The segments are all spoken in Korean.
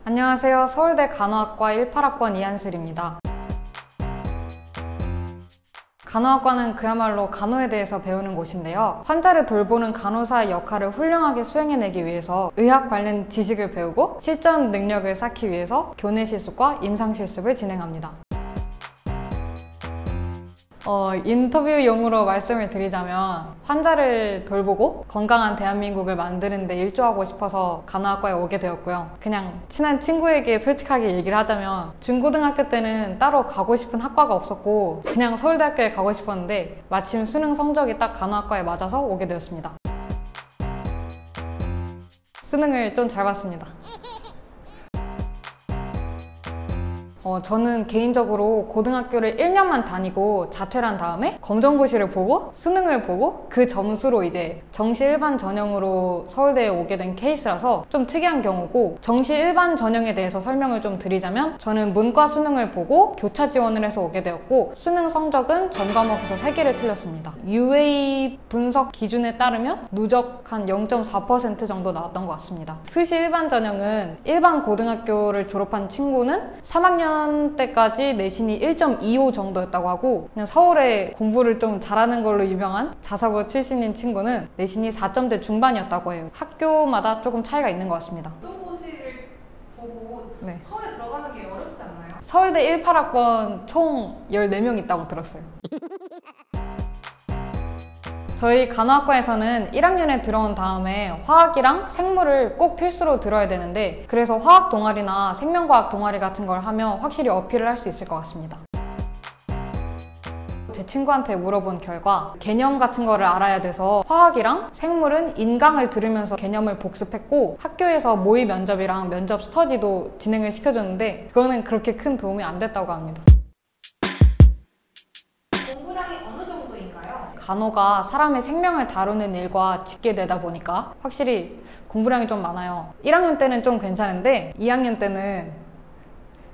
안녕하세요. 서울대 간호학과 18학번 이한슬입니다. 간호학과는 그야말로 간호에 대해서 배우는 곳인데요. 환자를 돌보는 간호사의 역할을 훌륭하게 수행해내기 위해서 의학 관련 지식을 배우고 실전 능력을 쌓기 위해서 교내 실습과 임상 실습을 진행합니다. 인터뷰용으로 말씀을 드리자면 환자를 돌보고 건강한 대한민국을 만드는 데 일조하고 싶어서 간호학과에 오게 되었고요. 그냥 친한 친구에게 솔직하게 얘기를 하자면 중고등학교 때는 따로 가고 싶은 학과가 없었고 그냥 서울대학교에 가고 싶었는데 마침 수능 성적이 딱 간호학과에 맞아서 오게 되었습니다. 수능을 좀 잘 봤습니다. 저는 개인적으로 고등학교를 1년만 다니고 자퇴를 한 다음에 검정고시를 보고 수능을 보고 그 점수로 이제 정시 일반 전형으로 서울대에 오게 된 케이스라서 좀 특이한 경우고, 정시 일반 전형에 대해서 설명을 좀 드리자면 저는 문과 수능을 보고 교차 지원을 해서 오게 되었고 수능 성적은 전 과목에서 3개를 틀렸습니다. UA 분석 기준에 따르면 누적 한 0.4% 정도 나왔던 것 같습니다. 수시 일반 전형은 일반 고등학교를 졸업한 친구는 3학년 때까지 내신이 1.25 정도였다고 하고, 그냥 서울에 공부를 좀 잘하는 걸로 유명한 자사고 출신인 친구는 내신이 4점대 중반이었다고 해요. 학교마다 조금 차이가 있는 것 같습니다. 검정고시를 보고 네. 서울에 들어가는 게 어렵지 않나요? 서울대 18학번 총 14명 있다고 들었어요. 저희 간호학과에서는 1학년에 들어온 다음에 화학이랑 생물을 꼭 필수로 들어야 되는데, 그래서 화학 동아리나 생명과학 동아리 같은 걸 하면 확실히 어필을 할 수 있을 것 같습니다. 제 친구한테 물어본 결과 개념 같은 거를 알아야 돼서 화학이랑 생물은 인강을 들으면서 개념을 복습했고 학교에서 모의 면접이랑 면접 스터디도 진행을 시켜줬는데 그거는 그렇게 큰 도움이 안 됐다고 합니다. 공부량이 어느 정도인가요? 간호가 사람의 생명을 다루는 일과 직계되다 보니까 확실히 공부량이 좀 많아요. 1학년 때는 좀 괜찮은데 2학년 때는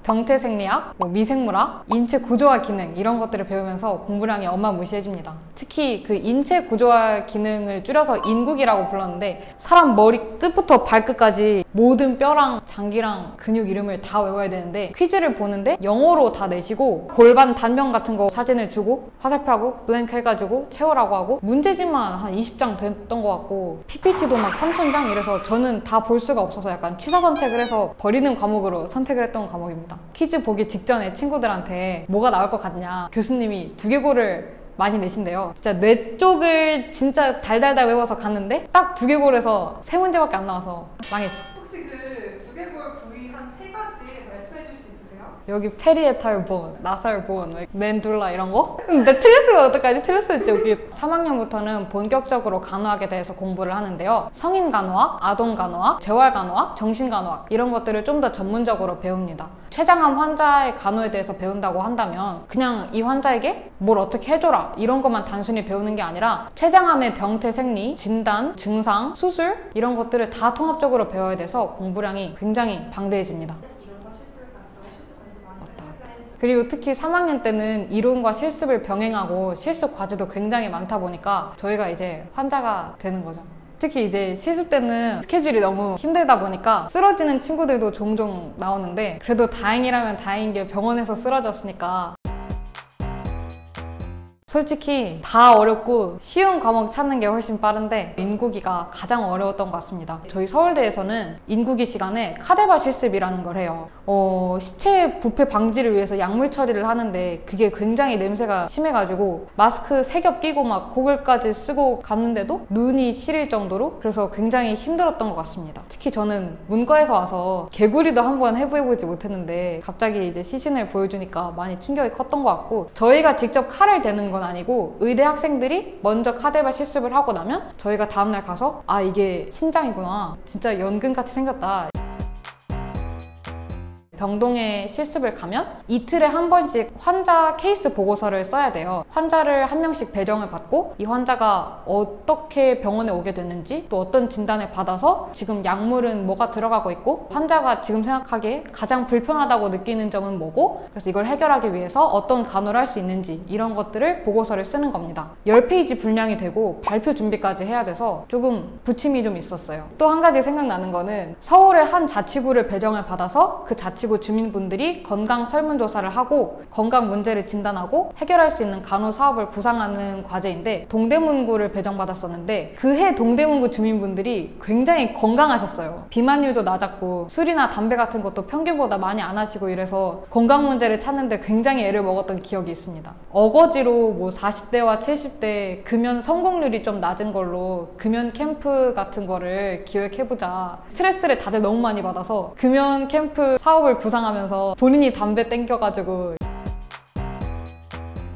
병태생리학, 미생물학, 인체 구조와 기능 이런 것들을 배우면서 공부량이 어마무시해집니다. 특히 그 인체 구조와 기능을 줄여서 인국이라고 불렀는데 사람 머리 끝부터 발끝까지 모든 뼈랑 장기랑 근육 이름을 다 외워야 되는데 퀴즈를 보는데 영어로 다 내시고 골반 단면 같은 거 사진을 주고 화살표하고 블랭크 해가지고 채우라고 하고 문제집만 한 20장 됐던 것 같고 PPT도 막 3,000장 이래서 저는 다 볼 수가 없어서 약간 취사 선택을 해서 버리는 과목으로 선택을 했던 과목입니다. 퀴즈 보기 직전에 친구들한테 뭐가 나올 것 같냐 교수님이 두개골을 많이 내신대요. 진짜 뇌 쪽을 진짜 달달달 외워서 갔는데 딱 두개골에서 3문제밖에 안 나와서 망했죠. 혹시 그 두개골 부위 한 3가지 말씀해 줄 수 있으세요? 여기 페리에탈 본, 나살 본, 맨둘라 이런 거? 근데 틀렸으면 어떡하지? 틀렸으면 진짜 웃기겠다. 3학년부터는 본격적으로 간호학에 대해서 공부를 하는데요. 성인 간호학, 아동 간호학, 재활 간호학, 정신 간호학 이런 것들을 좀 더 전문적으로 배웁니다. 췌장암 환자의 간호에 대해서 배운다고 한다면 그냥 이 환자에게 뭘 어떻게 해줘라 이런 것만 단순히 배우는 게 아니라 췌장암의 병태 생리, 진단, 증상, 수술 이런 것들을 다 통합적으로 배워야 돼서 공부량이 굉장히 방대해집니다. 그리고 특히 3학년 때는 이론과 실습을 병행하고 실습 과제도 굉장히 많다 보니까 저희가 이제 환자가 되는 거죠. 특히 이제 실습 때는 스케줄이 너무 힘들다 보니까 쓰러지는 친구들도 종종 나오는데 그래도 다행이라면 다행인 게 병원에서 쓰러졌으니까 솔직히 다 어렵고 쉬운 과목 찾는 게 훨씬 빠른데 인구기가 가장 어려웠던 것 같습니다. 저희 서울대에서는 인구기 시간에 카데바 실습이라는 걸 해요. 시체 부패 방지를 위해서 약물 처리를 하는데 그게 굉장히 냄새가 심해가지고 마스크 3겹 끼고 막 고글까지 쓰고 갔는데도 눈이 시릴 정도로 그래서 굉장히 힘들었던 것 같습니다. 특히 저는 문과에서 와서 개구리도 한번 해보지 못했는데 갑자기 이제 시신을 보여주니까 많이 충격이 컸던 것 같고 저희가 직접 칼을 대는 건 아니고 의대 학생들이 먼저 카데바 실습을 하고 나면 저희가 다음날 가서 아 이게 신장이구나 진짜 연근같이 생겼다 병동에 실습을 가면 이틀에 한 번씩 환자 케이스 보고서를 써야 돼요. 환자를 한 명씩 배정을 받고 이 환자가 어떻게 병원에 오게 됐는지, 또 어떤 진단을 받아서 지금 약물은 뭐가 들어가고 있고, 환자가 지금 생각하기에 가장 불편하다고 느끼는 점은 뭐고, 그래서 이걸 해결하기 위해서 어떤 간호를 할 수 있는지, 이런 것들을 보고서를 쓰는 겁니다. 10페이지 분량이 되고 발표 준비까지 해야 돼서 조금 부침이 좀 있었어요. 또 한 가지 생각나는 거는, 서울의 한 자치구를 배정을 받아서 그 자치구 주민분들이 건강 설문조사를 하고 건강 문제를 진단하고 해결할 수 있는 간호 사업을 구상하는 과제인데, 동대문구를 배정받았었는데 그 해 동대문구 주민분들이 굉장히 건강하셨어요. 비만율도 낮았고 술이나 담배 같은 것도 평균보다 많이 안 하시고, 이래서 건강 문제를 찾는데 굉장히 애를 먹었던 기억이 있습니다. 어거지로 뭐 40대와 70대 금연 성공률이 좀 낮은 걸로 금연 캠프 같은 거를 기획해보자, 스트레스를 다들 너무 많이 받아서 금연 캠프 사업을 구상하면서 본인이 담배 땡겨가지고.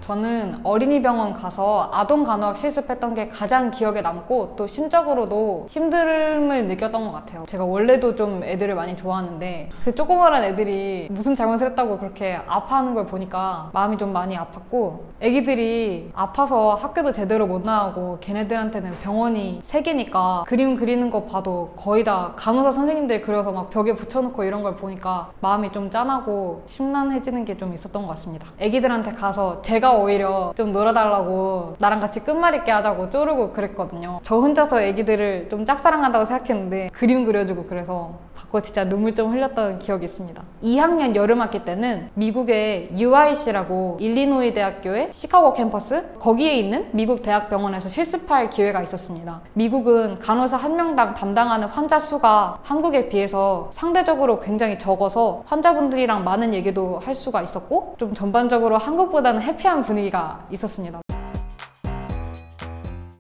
저는 어린이병원 가서 아동간호학 실습했던 게 가장 기억에 남고, 또 심적으로도 힘듦을 느꼈던 것 같아요. 제가 원래도 좀 애들을 많이 좋아하는데 그 조그마한 애들이 무슨 잘못을 했다고 그렇게 아파하는 걸 보니까 마음이 좀 많이 아팠고, 애기들이 아파서 학교도 제대로 못 나가고 걔네들한테는 병원이 3개니까 그림 그리는 거 봐도 거의 다 간호사 선생님들 그려서 막 벽에 붙여놓고 이런 걸 보니까 마음이 좀 짠하고 심란해지는 게 좀 있었던 것 같습니다. 애기들한테 가서 제가 오히려 좀 놀아달라고, 나랑 같이 끝말잇기 하자고 쪼르고 그랬거든요. 저 혼자서 애기들을 좀 짝사랑한다고 생각했는데 그림 그려주고 그래서 받고 진짜 눈물 좀 흘렸던 기억이 있습니다. 2학년 여름학기 때는 미국의 UIC라고 일리노이 대학교의 시카고 캠퍼스, 거기에 있는 미국 대학병원에서 실습할 기회가 있었습니다. 미국은 간호사 1명당 담당하는 환자 수가 한국에 비해서 상대적으로 굉장히 적어서 환자분들이랑 많은 얘기도 할 수가 있었고, 좀 전반적으로 한국보다는 해피한 분위기가 있었습니다.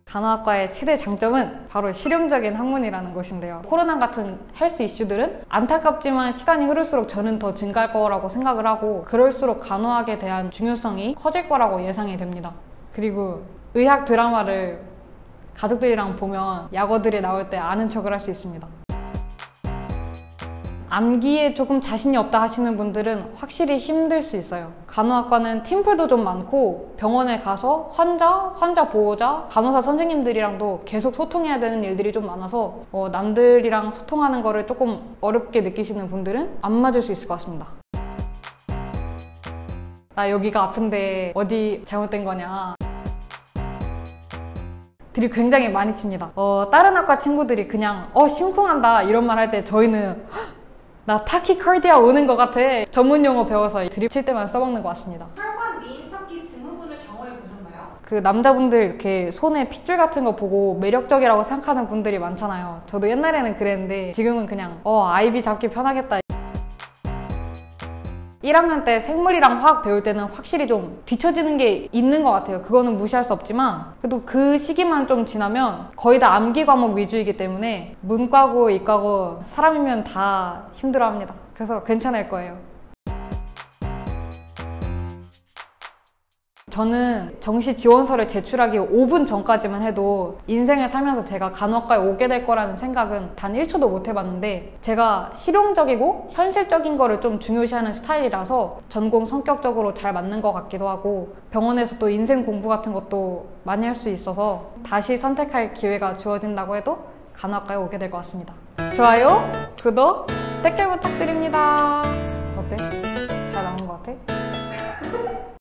간호학과의 최대 장점은 바로 실용적인 학문이라는 것인데요. 코로나 같은 헬스 이슈들은 안타깝지만 시간이 흐를수록 저는 더 증가할 거라고 생각을 하고, 그럴수록 간호학에 대한 중요성이 커질 거라고 예상이 됩니다. 그리고 의학 드라마를 가족들이랑 보면 약어들이 나올 때 아는 척을 할 수 있습니다. 암기에 조금 자신이 없다 하시는 분들은 확실히 힘들 수 있어요. 간호학과는 팀플도 좀 많고, 병원에 가서 환자 보호자, 간호사 선생님들이랑도 계속 소통해야 되는 일들이 좀 많아서 남들이랑 소통하는 거를 조금 어렵게 느끼시는 분들은 안 맞을 수 있을 것 같습니다. 나 여기가 아픈데 어디 잘못된 거냐, 들이 굉장히 많이 칩니다. 다른 학과 친구들이 그냥 심쿵한다 이런 말 할 때 저희는 나 타키카르디아 오는 것 같아, 전문 용어 배워서 드립 칠 때만 써먹는 것 같습니다. 혈관 미인 찾기 증후군을 경험해 보셨나요? 그 남자분들 이렇게 손에 핏줄 같은 거 보고 매력적이라고 생각하는 분들이 많잖아요. 저도 옛날에는 그랬는데 지금은 그냥 아이비 잡기 편하겠다. 1학년 때 생물이랑 화학 배울 때는 확실히 좀 뒤처지는 게 있는 것 같아요. 그거는 무시할 수 없지만 그래도 그 시기만 좀 지나면 거의 다 암기 과목 위주이기 때문에 문과고 이과고 사람이면 다 힘들어합니다. 그래서 괜찮을 거예요. 저는 정시 지원서를 제출하기 5분 전까지만 해도 인생을 살면서 제가 간호학과에 오게 될 거라는 생각은 단 1초도 못 해봤는데, 제가 실용적이고 현실적인 거를 좀 중요시하는 스타일이라서 전공 성격적으로 잘 맞는 것 같기도 하고, 병원에서 또 인생 공부 같은 것도 많이 할 수 있어서 다시 선택할 기회가 주어진다고 해도 간호학과에 오게 될 것 같습니다. 좋아요, 구독, 댓글 부탁드립니다. 어때?